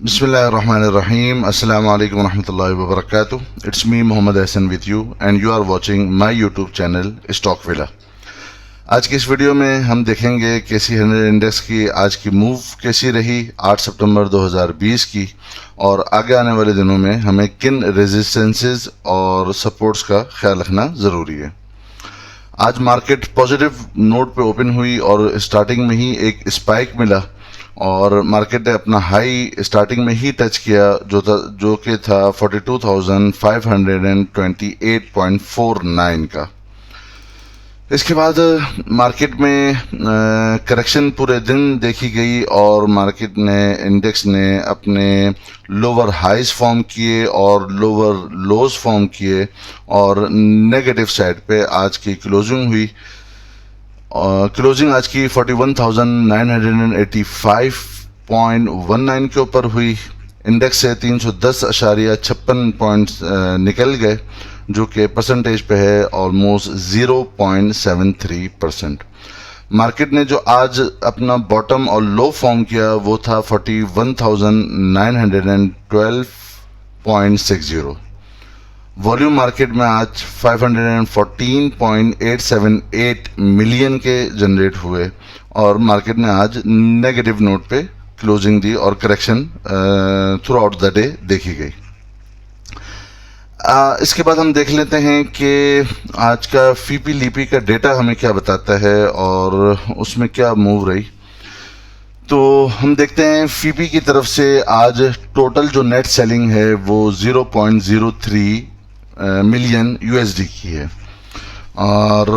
Bismillahirrahmanirrahim. Assalamu alaikum wa rahmatullahi wa barakatuh. It's me Mohammed Hassan with you and you are watching my YouTube channel Stock Villa. आज की इस video में हम देखेंगे केसी 100 index की आज की मूव कैसी रही 8 सितंबर 2020 की, और आगे आने वाले दिनों में हमें किन रेजिस्टेंसेस और सपोर्ट्स का ख्याल रखना ज़रूरी है। आज मार्केट पॉजिटिव नोट पे ओपन हुई और स्टार्टिंग में ही एक स्पाइक मिला और मार्केट ने अपना हाई स्टार्टिंग में ही टच किया जो कि था 42,528.49 का। इसके बाद मार्केट में करेक्शन पूरे दिन देखी गई और मार्केट ने इंडेक्स ने अपने लोअर हाइज फॉर्म किए और लोअर लोज फॉर्म किए और नेगेटिव साइड पे आज की क्लोजिंग हुई। क्लोजिंग आज की 41,985.19 के ऊपर हुई। इंडेक्स से 310.56 पॉइंट्स निकल गए, जो कि परसेंटेज पे है ऑलमोस्ट 0.73%। मार्केट ने जो आज अपना बॉटम और लो फॉर्म किया वो था 41,912.60। वॉल्यूम मार्केट में आज 514.878 मिलियन के जनरेट हुए और मार्केट ने आज नेगेटिव नोट पे क्लोजिंग दी और correction through out the day देखी गई। इसके बाद हम देख लेते हैं कि आज का फीपी लीपी का डेटा हमें क्या बताता है और उसमें क्या मूव रही। तो हम देखते हैं फीपी की तरफ से आज टोटल जो नेट सेलिंग है वो 0.03 मिलियन यूएसडी की है और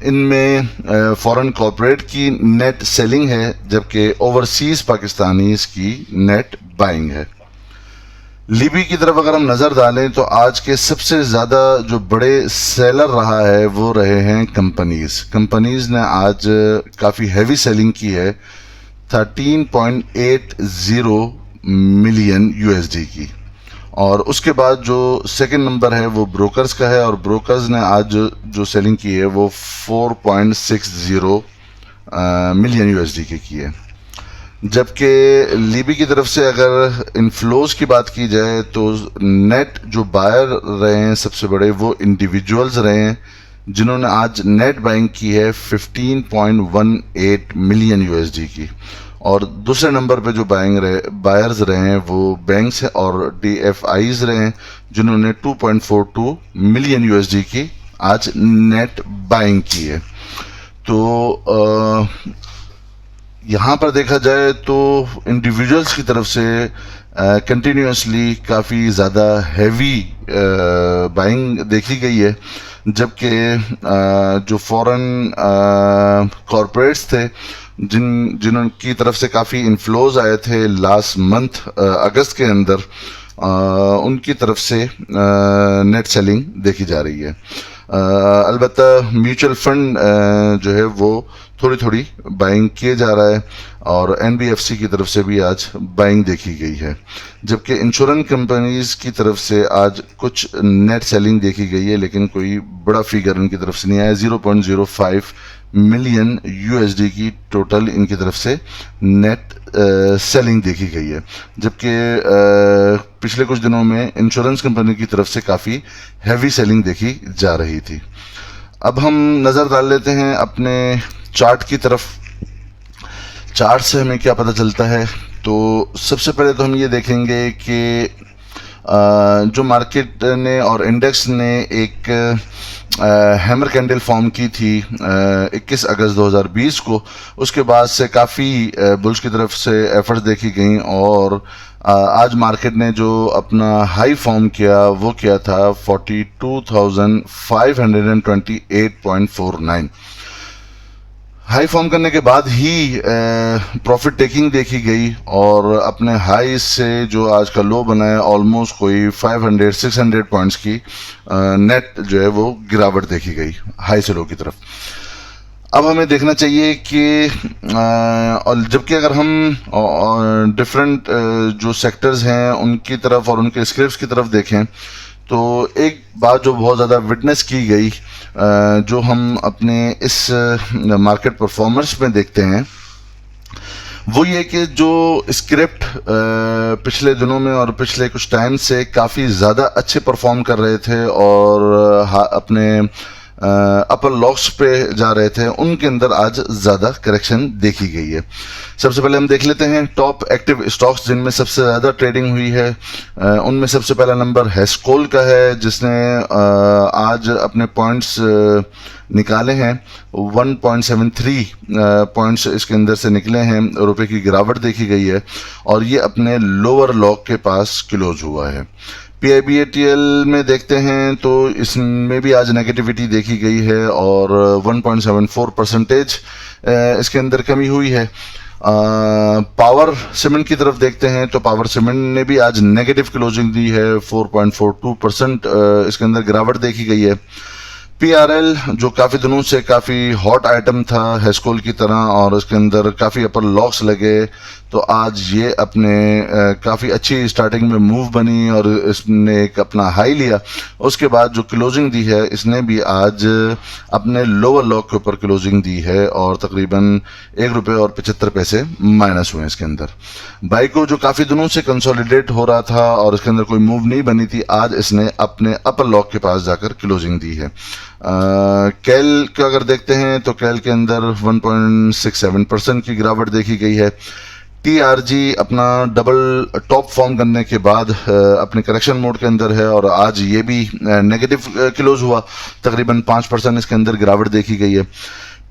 इनमें फॉरेन कॉर्पोरेट की नेट सेलिंग है, जबकि ओवरसीज पाकिस्तानीज की नेट बाइंग है। लीबी की तरफ अगर हम नज़र डालें तो आज के सबसे ज़्यादा जो बड़े सेलर रहा है वो रहे हैं कंपनीज ने आज काफ़ी हैवी सेलिंग की है 13.80 मिलियन यूएसडी की। और उसके बाद जो सेकंड नंबर है वो ब्रोकर्स का है और ब्रोकर्स ने आज जो सेलिंग की है वो 4.60 मिलियन यूएसडी की है। जबकि लीबी की तरफ से अगर इनफ्लोज की बात की जाए तो नेट जो बायर रहे हैं सबसे बड़े वो इंडिविजुअल्स रहे हैं, जिन्होंने आज नेट बाइंग की है 15.18 मिलियन यूएसडी की। और दूसरे नंबर पे जो बायर्स रहे हैं वो बैंक्स और डीएफआईज रहे हैं, जिन्होंने 2.42 मिलियन यूएसडी की आज नेट बाइंग की है। तो यहाँ पर देखा जाए तो इंडिविजुअल्स की तरफ से कंटिन्यूसली काफ़ी ज़्यादा हैवी बाइंग देखी गई है, जबकि जो फॉरेन कॉरपोरेट्स थे जिनकी तरफ से काफ़ी इन्फ्लोज आए थे लास्ट मंथ अगस्त के अंदर, उनकी तरफ से नेट सेलिंग देखी जा रही है। अलबत्ता म्यूचुअल फंड जो है वो थोड़ी थोड़ी बाइंग किए जा रहा है और एनबीएफसी की तरफ से भी आज बाइंग देखी गई है, जबकि इंश्योरेंस कंपनीज की तरफ से आज कुछ नेट सेलिंग देखी गई है, लेकिन कोई बड़ा फिगर इनकी तरफ से नहीं आया। 0.05 मिलियन यूएसडी की टोटल इनकी तरफ से नेट सेलिंग देखी गई है, जबकि पिछले कुछ दिनों में इंश्योरेंस कंपनी की तरफ से काफ़ी हैवी सेलिंग देखी जा रही थी। अब हम नज़र डाल लेते हैं अपने चार्ट की तरफ। चार्ट से हमें क्या पता चलता है, तो सबसे पहले तो हम ये देखेंगे कि जो मार्केट ने और इंडेक्स ने एक हैमर कैंडल फॉर्म की थी 21 अगस्त 2020 को। उसके बाद से काफ़ी बुल्स की तरफ से एफर्ट्स देखी गई और आज मार्केट ने जो अपना हाई फॉर्म किया वो किया था 42,528.49। हाई फॉर्म करने के बाद ही प्रॉफिट टेकिंग देखी गई और अपने हाई से जो आज का लो बना है ऑलमोस्ट कोई 500-600 पॉइंट्स की नेट जो है वो गिरावट देखी गई हाई से लो की तरफ। अब हमें देखना चाहिए कि और जबकि अगर हम डिफरेंट जो सेक्टर्स हैं उनकी तरफ और उनके स्क्रिप्ट्स की तरफ देखें तो एक बात जो बहुत ज़्यादा विटनेस की गई जो हम अपने इस मार्केट परफॉर्मेंस में देखते हैं वो ये कि जो स्क्रिप्ट पिछले दिनों में और पिछले कुछ टाइम से काफ़ी ज़्यादा अच्छे परफॉर्म कर रहे थे और अपने अपर लॉस पे जा रहे थे, उनके अंदर आज ज़्यादा करेक्शन देखी गई है। सबसे पहले हम देख लेते हैं टॉप एक्टिव स्टॉक्स जिनमें सबसे ज़्यादा ट्रेडिंग हुई है। उनमें सबसे पहला नंबर हेस्कोल का है, जिसने आज अपने पॉइंट्स निकाले हैं। 1.73 पॉइंट्स इसके अंदर से निकले हैं, रुपए की गिरावट देखी गई है और ये अपने लोअर लॉक के पास क्लोज हुआ है। PIBATL में देखते हैं तो इसमें भी आज नेगेटिविटी देखी गई है और 1.74% इसके अंदर कमी हुई है। पावर सीमेंट की तरफ देखते हैं तो पावर सीमेंट ने भी आज नेगेटिव क्लोजिंग दी है, 4.42% इसके अंदर गिरावट देखी गई है। PRL जो काफ़ी दिनों से काफ़ी हॉट आइटम था हेस्कोल की तरह और इसके अंदर काफ़ी अपर लॉस लगे, तो आज ये अपने काफ़ी अच्छी स्टार्टिंग में मूव बनी और इसने एक अपना हाई लिया। उसके बाद जो क्लोजिंग दी है इसने भी आज अपने लोअर लॉक के ऊपर क्लोजिंग दी है और तकरीबन ₹1.75 माइनस हुए इसके अंदर। बाइको जो काफ़ी दिनों से कंसोलिडेट हो रहा था और इसके अंदर कोई मूव नहीं बनी थी, आज इसने अपने अपर लॉक के पास जाकर क्लोजिंग दी है। कैल का अगर देखते हैं तो कैल के अंदर 1.67% की गिरावट देखी गई है। TRG अपना डबल टॉप फॉर्म करने के बाद अपने करेक्शन मोड के अंदर है और आज ये भी नेगेटिव क्लोज हुआ, तकरीबन 5% इसके अंदर गिरावट देखी गई है।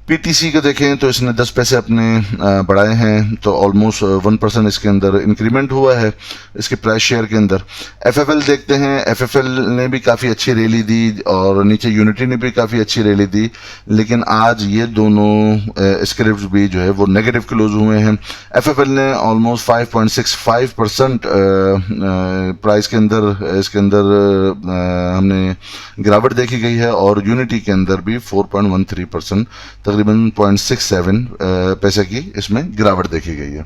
PTC को देखें तो इसने 10 पैसे अपने बढ़ाए हैं, तो ऑलमोस्ट 1% इसके अंदर इंक्रीमेंट हुआ है इसके प्राइस शेयर के अंदर। FFL देखते हैं, FFL ने भी काफ़ी अच्छी रैली दी और नीचे यूनिटी ने भी काफ़ी अच्छी रैली दी, लेकिन आज ये दोनों स्क्रिप्ट्स भी जो है वो नेगेटिव क्लोज हुए हैं। FFL ने ऑलमोस्ट 5.65% प्राइस के अंदर इसके अंदर हमने गिरावट देखी गई है और यूनिटी के अंदर भी 4.13%, तकरीबन 0.67 पैसे की इसमें गिरावट देखी गई है।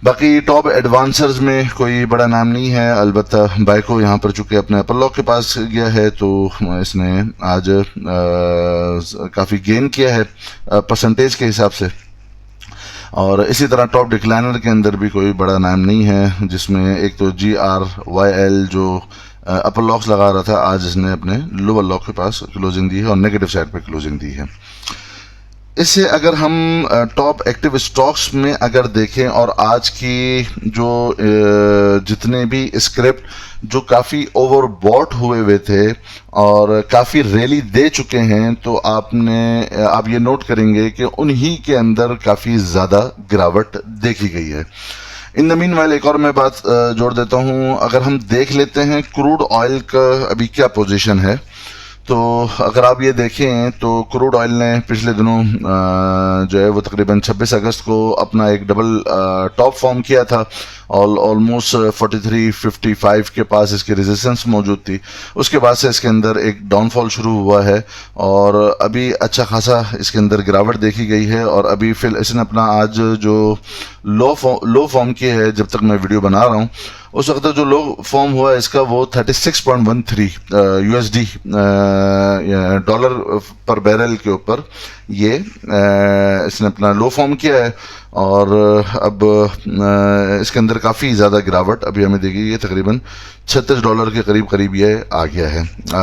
बाकी टॉप एडवांसर्स में कोई बड़ा नाम नहीं है, अलबत्ता बाइको यहाँ पर चूंकि अपने अपर लॉक के पास गया है तो इसने आज काफ़ी गेन किया है परसेंटेज के हिसाब से। और इसी तरह टॉप डिक्लाइनर के अंदर भी कोई बड़ा नाम नहीं है, जिसमें एक तो GRYL जो अपर लॉक्स लगा रहा था, आज इसने अपने लोअर लॉक के पास क्लोजिंग दी है और नेगेटिव साइड पे क्लोजिंग दी है। इससे अगर हम टॉप एक्टिव स्टॉक्स में अगर देखें और आज की जो जितने भी स्क्रिप्ट जो काफ़ी ओवरबॉट हुए थे और काफ़ी रैली दे चुके हैं, तो आप ये नोट करेंगे कि उन्हीं के अंदर काफ़ी ज़्यादा गिरावट देखी गई है। इन द मीन वाइल एक और मैं बात जोड़ देता हूँ, अगर हम देख लेते हैं क्रूड ऑयल का अभी क्या पोजीशन है, तो अगर आप ये देखें तो क्रूड ऑयल ने पिछले दिनों जो है वो तकरीबन 26 अगस्त को अपना एक डबल टॉप फॉर्म किया था और ऑलमोस्ट 43.55 के पास इसकी रेजिस्टेंस मौजूद थी। उसके बाद से इसके अंदर एक डाउनफॉल शुरू हुआ है और अभी अच्छा खासा इसके अंदर गिरावट देखी गई है और अभी फिर इसने अपना आज जो लो फॉर्म किया है, जब तक मैं वीडियो बना रहा हूँ उस वक्त जो लो फॉर्म हुआ है इसका वो 36.13 USD डॉलर पर बैरल के ऊपर ये इसने अपना लो फॉर्म किया है और अब इसके अंदर काफ़ी ज़्यादा गिरावट अभी हमें देखी है, तकरीबन $36 के करीब ये आ गया है।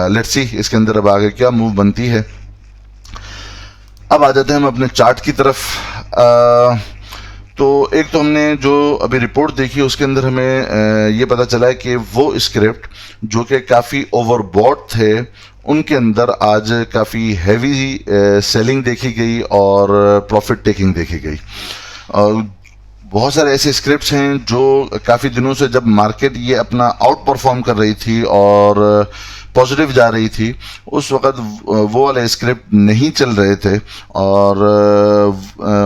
लेट्स सी इसके अंदर अब आगे क्या मूव बनती है। अब आ जाते हैं हम अपने चार्ट की तरफ। तो एक तो हमने जो अभी रिपोर्ट देखी उसके अंदर हमें ये पता चला है कि वो स्क्रिप्ट जो कि काफ़ी ओवरबॉट थे उनके अंदर आज काफ़ी हैवी सेलिंग देखी गई और प्रॉफिट टेकिंग देखी गई। और बहुत सारे ऐसे स्क्रिप्ट्स हैं जो काफ़ी दिनों से जब मार्केट ये अपना आउट परफॉर्म कर रही थी और पॉजिटिव जा रही थी, उस वक़्त वो वाले स्क्रिप्ट नहीं चल रहे थे और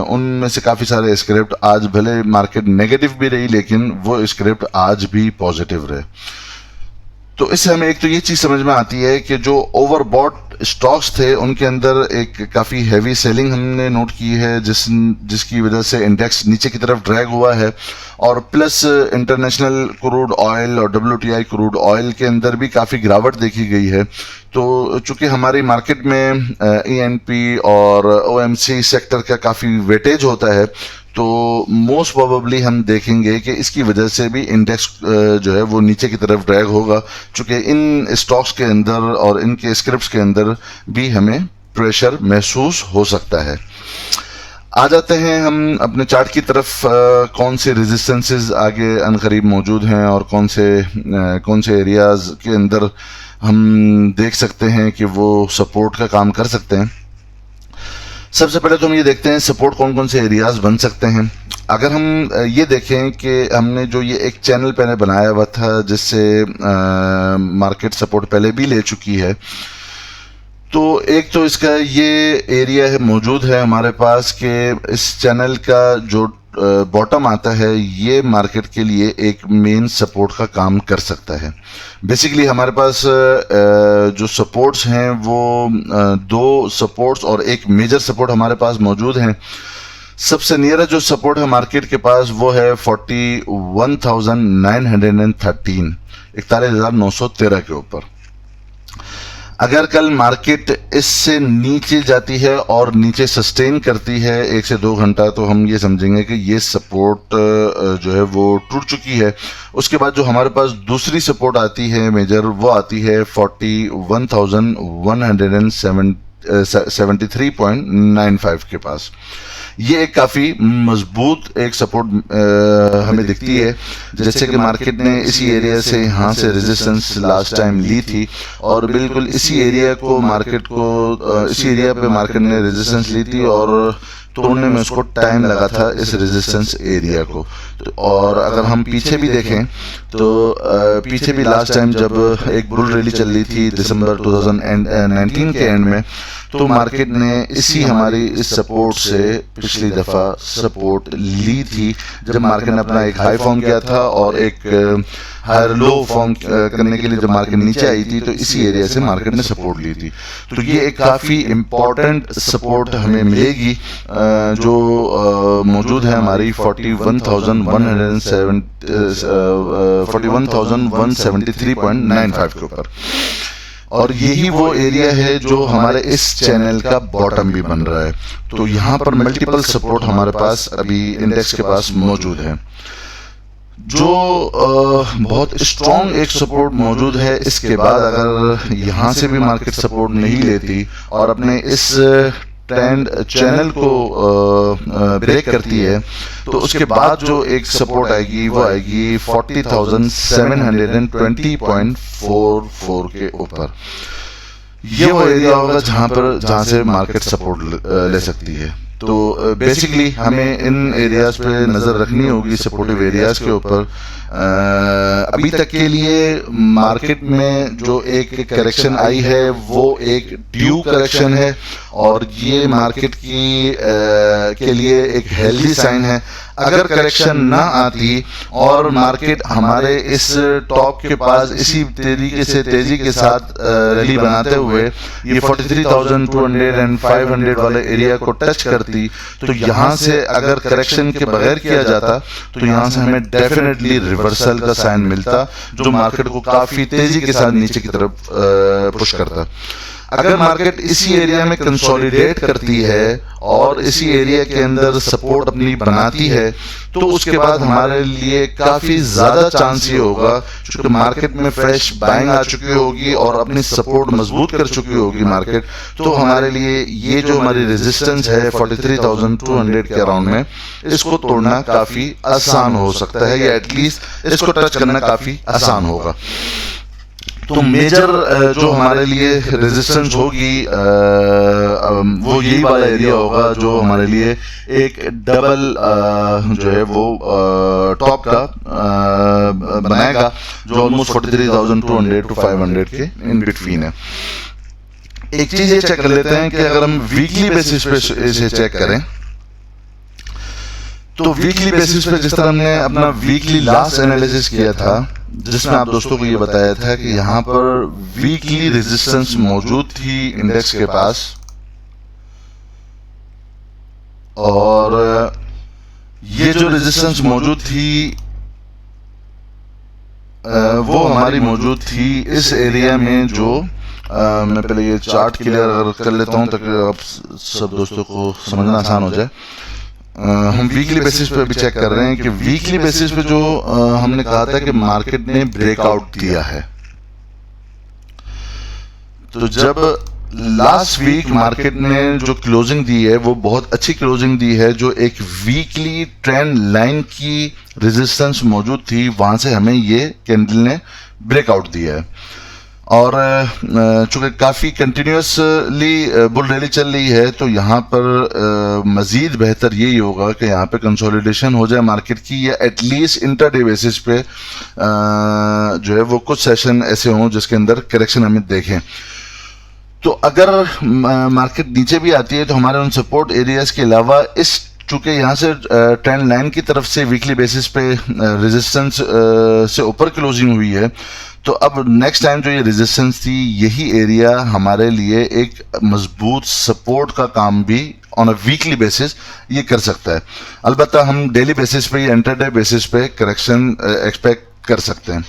उनमें से काफ़ी सारे स्क्रिप्ट आज भले मार्केट नेगेटिव भी रही लेकिन वो स्क्रिप्ट आज भी पॉजिटिव रहे। तो इससे हमें एक तो ये चीज़ समझ में आती है कि जो ओवरबॉट स्टॉक्स थे उनके अंदर एक काफ़ी हैवी सेलिंग हमने नोट की है, जिसकी वजह से इंडेक्स नीचे की तरफ ड्रैग हुआ है और प्लस इंटरनेशनल क्रूड ऑयल और WTI क्रूड ऑयल के अंदर भी काफ़ी गिरावट देखी गई है। तो चूंकि हमारी मार्केट में ENP और OMC सेक्टर का काफ़ी वेटेज होता है, तो मोस्ट प्रोबेबली हम देखेंगे कि इसकी वजह से भी इंडेक्स जो है वो नीचे की तरफ ड्रैग होगा, चूँकि इन स्टॉक्स के अंदर और इनके स्क्रिप्ट्स के अंदर भी हमें प्रेशर महसूस हो सकता है। आ जाते हैं हम अपने चार्ट की तरफ। कौन से रेजिस्टेंसेस आगे अनकरीब मौजूद हैं और कौन से एरियाज के अंदर हम देख सकते हैं कि वो सपोर्ट का काम कर सकते हैं। सबसे पहले तो हम ये देखते हैं सपोर्ट कौन कौन से एरियाज बन सकते हैं। अगर हम ये देखें कि हमने जो ये एक चैनल पहले बनाया हुआ था जिससे मार्केट सपोर्ट पहले भी ले चुकी है, तो एक तो इसका ये एरिया है मौजूद है हमारे पास कि इस चैनल का जो बॉटम आता है ये मार्केट के लिए एक मेन सपोर्ट का काम कर सकता है। बेसिकली हमारे पास जो सपोर्ट्स हैं वो दो सपोर्ट्स और एक मेजर सपोर्ट हमारे पास मौजूद हैं। सबसे नियरेस्ट जो सपोर्ट है मार्केट के पास वो है 41,913 41,913 के ऊपर। अगर कल मार्केट इससे नीचे जाती है और नीचे सस्टेन करती है 1 से 2 घंटा, तो हम ये समझेंगे कि ये सपोर्ट जो है वो टूट चुकी है। उसके बाद जो हमारे पास दूसरी सपोर्ट आती है मेजर, वो आती है 41,173.95 के पास। ये एक काफ़ी मजबूत एक सपोर्ट हमें दिखती है। जैसे कि मार्केट ने इसी एरिया से यहाँ से रेजिस्टेंस लास्ट टाइम ली थी और बिल्कुल इसी एरिया पे मार्केट ने रेजिस्टेंस ली थी और तोड़ने में उसको टाइम लगा था इस रेजिस्टेंस एरिया को। तो और अगर हम पीछे भी देखें तो पीछे भी लास्ट टाइम जब एक बुल रैली चल रही थी दिसंबर 2019 के एंड में, तो मार्केट ने हमारी इस सपोर्ट से पिछली दफा सपोर्ट ली थी जब मार्केट ने अपना एक हाई फॉर्म किया था और एक हायर लो फॉर्म करने के लिए जब मार्केट नीचे आई थी, तो इसी एरिया से मार्केट ने सपोर्ट ली थी। तो ये एक काफ़ी इम्पोर्टेंट सपोर्ट हमें मिलेगी जो मौजूद है हमारी 41,173.95 के ऊपर। और यही वो एरिया है जो हमारे इस चैनल का बॉटम भी बन रहा है। तो यहाँ पर मल्टीपल सपोर्ट हमारे पास अभी इंडेक्स के पास मौजूद है। जो बहुत स्ट्रॉन्ग एक सपोर्ट मौजूद है, इसके बाद अगर यहाँ से भी मार्केट सपोर्ट नहीं लेती और अपने इस ट्रेंड चैनल को ब्रेक करती है, तो उसके बाद जो एक सपोर्ट आएगी वो आएगी 40,720.44 के ऊपर। ये वो एरिया होगा जहां से मार्केट सपोर्ट ले सकती है। तो बेसिकली हमें इन एरियाज पे नज़र रखनी होगी, सपोर्टिव एरियाज के ऊपर। अभी तक के लिए मार्केट में जो एक करेक्शन आई है वो एक ड्यू करेक्शन है और ये मार्केट के लिए एक हेल्दी साइन है। अगर करेक्शन ना आती और मार्केट हमारे इस टॉप के पास इसी तरीके से तेजी के साथ रैली बनाते हुए ये 43,200 एंड 500 वाले एरिया को टच करती, तो यहाँ से अगर करेक्शन के बगैर किया जाता तो यहाँ से हमें डेफिनेटली रिवर्सल का साइन मिलता जो मार्केट को काफी तेजी के साथ नीचे की तरफ पुश करता। अगर मार्केट इसी एरिया में कंसोलिडेट करती है और इसी एरिया के अंदर सपोर्ट अपनी बनाती है, तो उसके बाद हमारे लिए काफी ज्यादा चांस ये होगा, क्योंकि मार्केट में फ्रेश बाइंग आ चुकी होगी और अपनी सपोर्ट मजबूत कर चुकी होगी मार्केट, तो हमारे लिए ये जो हमारी रेजिस्टेंस है 43,200 के अराउंड में, इसको तोड़ना काफी आसान हो सकता है या एटलीस्ट इसको टच करना काफी आसान होगा। तो मेजर जो हमारे लिए रेजिस्टेंस होगी वो यही वाला एरिया होगा जो हमारे लिए एक डबल जो है वो टॉप का बनाएगा, जो ऑलमोस्ट 43,200 to 500 के इन बिटवीन है। एक चीज ये चेक कर लेते हैं कि अगर हम वीकली बेसिस पे इसे चेक करें, तो वीकली बेसिस पे जिस तरह हमने अपना वीकली लास्ट एनालिसिस किया था, जिसमें आप दोस्तों को ये बताया था कि यहाँ पर वीकली रेजिस्टेंस मौजूद थी इंडेक्स के पास और ये जो रेजिस्टेंस मौजूद थी वो हमारी मौजूद थी इस एरिया में, जो मैं पहले ये चार्ट क्लियर कर लेता हूँ ताकि आप सब दोस्तों को समझना आसान हो जाए। हम वीकली बेसिस पे भी चेक कर रहे हैं कि वीकली बेसिस पे जो हमने कहा था कि मार्केट ने ब्रेकआउट दिया है, तो जब लास्ट वीक मार्केट ने जो क्लोजिंग दी है वो बहुत अच्छी क्लोजिंग दी है, जो एक वीकली ट्रेंड लाइन की रेजिस्टेंस मौजूद थी, वहां से हमें ये कैंडल ने ब्रेकआउट दिया है। और चूंकि काफ़ी कंटिन्यूसली बुल रैली चल रही है, तो यहाँ पर मज़ीद बेहतर यही होगा कि यहाँ पे कंसोलिडेशन हो जाए मार्केट की, या एटलीस्ट इंटरडे बेसिस पे जो है वो कुछ सेशन ऐसे हों जिसके अंदर करेक्शन हमें देखें। तो अगर मार्केट नीचे भी आती है तो हमारे उन सपोर्ट एरियाज के अलावा चूंकि यहाँ से ट्रेंड लाइन की तरफ से वीकली बेसिस पे रेजिस्टेंस से ऊपर क्लोजिंग हुई है, तो अब नेक्स्ट टाइम जो ये रेजिस्टेंस थी, यही एरिया हमारे लिए एक मजबूत सपोर्ट का काम भी ऑन अ वीकली बेसिस ये कर सकता है। अलबत्ता हम डेली बेसिस पे या इंटरडे बेसिस पे करेक्शन एक्सपेक्ट कर सकते हैं।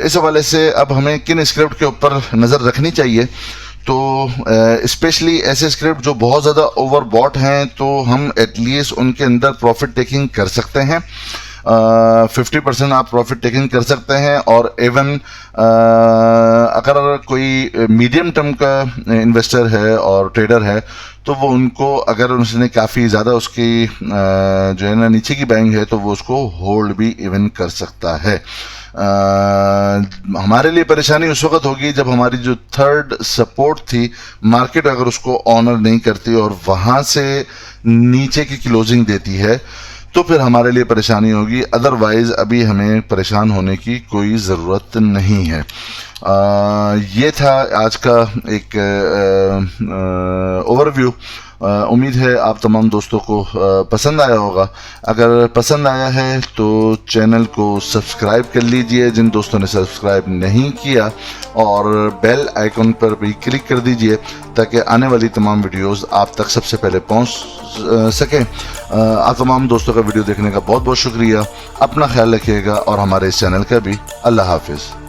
इस हवाले से अब हमें किन स्क्रिप्ट के ऊपर नज़र रखनी चाहिए, तो स्पेशली ऐसे स्क्रिप्ट जो बहुत ज़्यादा ओवरबॉट हैं, तो हम एटलीस्ट उनके अंदर प्रॉफिट टेकिंग कर सकते हैं। 50% आप प्रॉफिट टेकिंग कर सकते हैं। और इवन अगर कोई मीडियम टर्म का इन्वेस्टर है और ट्रेडर है, तो वो उनको अगर उसने काफ़ी ज़्यादा उसकी जो है ना नीचे की बाइंग है, तो वो उसको होल्ड भी इवन कर सकता है। हमारे लिए परेशानी उस वक्त होगी जब हमारी जो थर्ड सपोर्ट थी, मार्केट अगर उसको ऑनर नहीं करती और वहाँ से नीचे की क्लोजिंग देती है, तो फिर हमारे लिए परेशानी होगी। अदरवाइज अभी हमें परेशान होने की कोई ज़रूरत नहीं है। ये था आज का एक ओवरव्यू। उम्मीद है आप तमाम दोस्तों को पसंद आया होगा। अगर पसंद आया है तो चैनल को सब्सक्राइब कर लीजिए जिन दोस्तों ने सब्सक्राइब नहीं किया, और बेल आइकन पर भी क्लिक कर दीजिए ताकि आने वाली तमाम वीडियोस आप तक सबसे पहले पहुंच सकें। आप तमाम दोस्तों का वीडियो देखने का बहुत बहुत शुक्रिया। अपना ख्याल रखिएगा और हमारे इस चैनल का भी। अल्लाह हाफिज़।